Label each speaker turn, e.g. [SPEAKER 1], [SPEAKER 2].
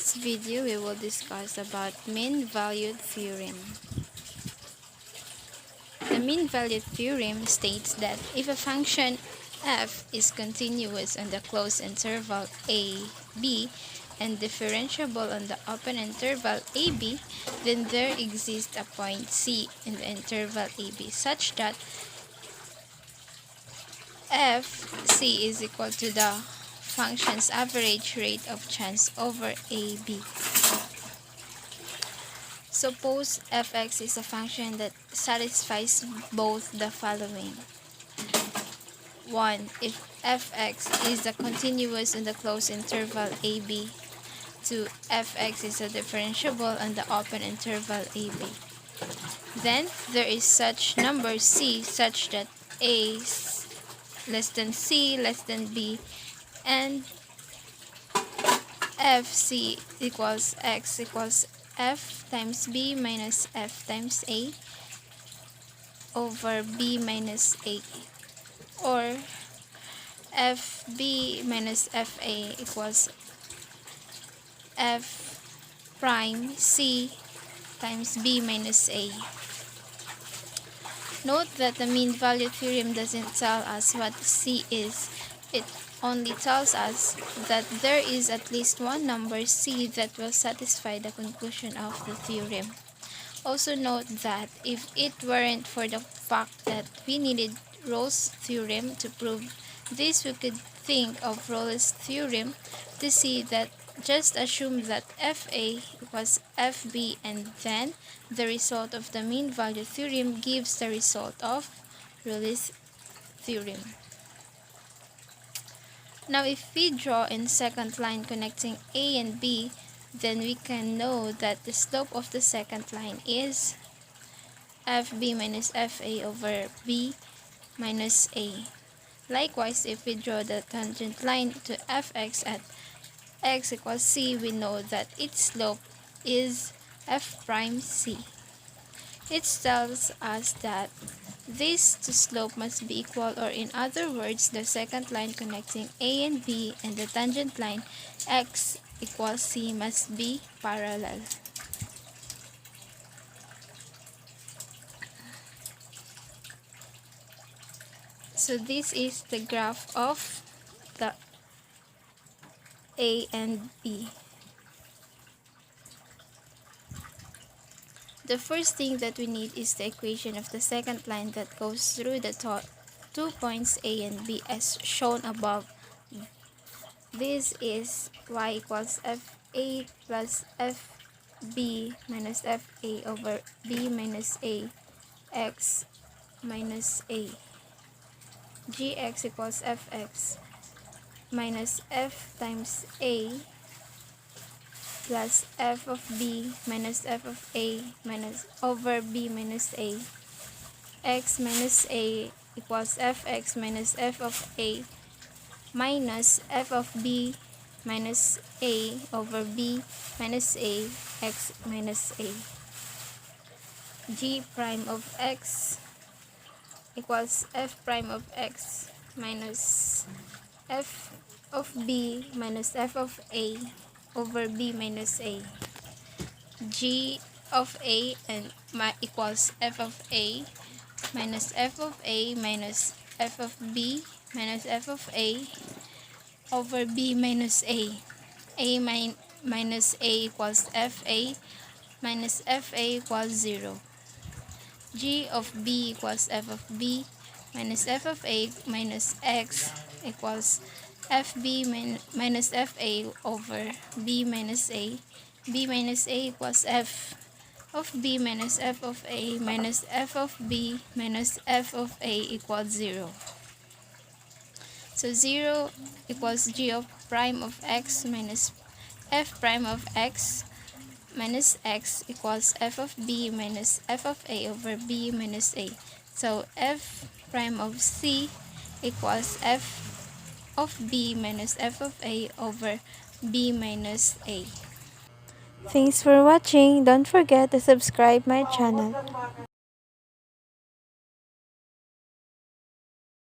[SPEAKER 1] this video, we will discuss about mean-valued theorem. The mean-valued theorem states that if a function f is continuous on the closed interval a, b, and differentiable on the open interval ab, then there exists a point c in the interval ab such that fc is equal to the function's average rate of chance over ab. Suppose fx is a function that satisfies both the following. 1. If fx is a continuous in the closed interval ab. 2. Fx is a differentiable on the open interval ab. Then there is such number c such that a less than c less than b and fc equals x equals f times b minus f times a over b minus a, or fb minus fa equals f prime c times b minus a. Note that the mean value theorem doesn't tell us what c is. It only tells us that there is at least one number c that will satisfy the conclusion of the theorem. Also note that if it weren't for the fact that we needed Rolle's theorem to prove this, we could think of Rolle's theorem to see that just assume that fa equals fb, and then the result of the mean value theorem gives the result of Rolle's theorem. Now if we draw in second line connecting a and b, then we can know that the slope of the second line is fb minus fa over b minus a. Likewise, if we draw the tangent line to fx at x equals c, we know that its slope is f prime c. It tells us that these two slopes must be equal, or in other words, the second line connecting a and b and the tangent line x equals c must be parallel. So this is the graph of the a and b. The first thing that we need is the equation of the second line that goes through the 2 points a and b as shown above. This is y equals fa plus fb minus fa over b minus a x minus a. Gx equals fx minus f times a plus f of b minus f of a minus over b minus a. X minus a equals fx minus f of a minus f of b minus a over b minus a x minus a. G prime of x equals f prime of x minus f of b minus f of a over b minus a. G of a and equals f of a minus f of a minus f of b minus f of a over b minus a. A minus a equals fa minus fa equals 0. G of b equals f of b minus f of a minus x equals fb minus fa over b minus a. B minus a equals f of b minus f of a minus f of b minus f of a equals 0. So 0 equals g of prime of x minus f prime of x minus x equals f of b minus f of a over b minus a. So f prime of c equals f of b minus f of a over b minus a. Thanks for watching. Don't forget to subscribe my channel.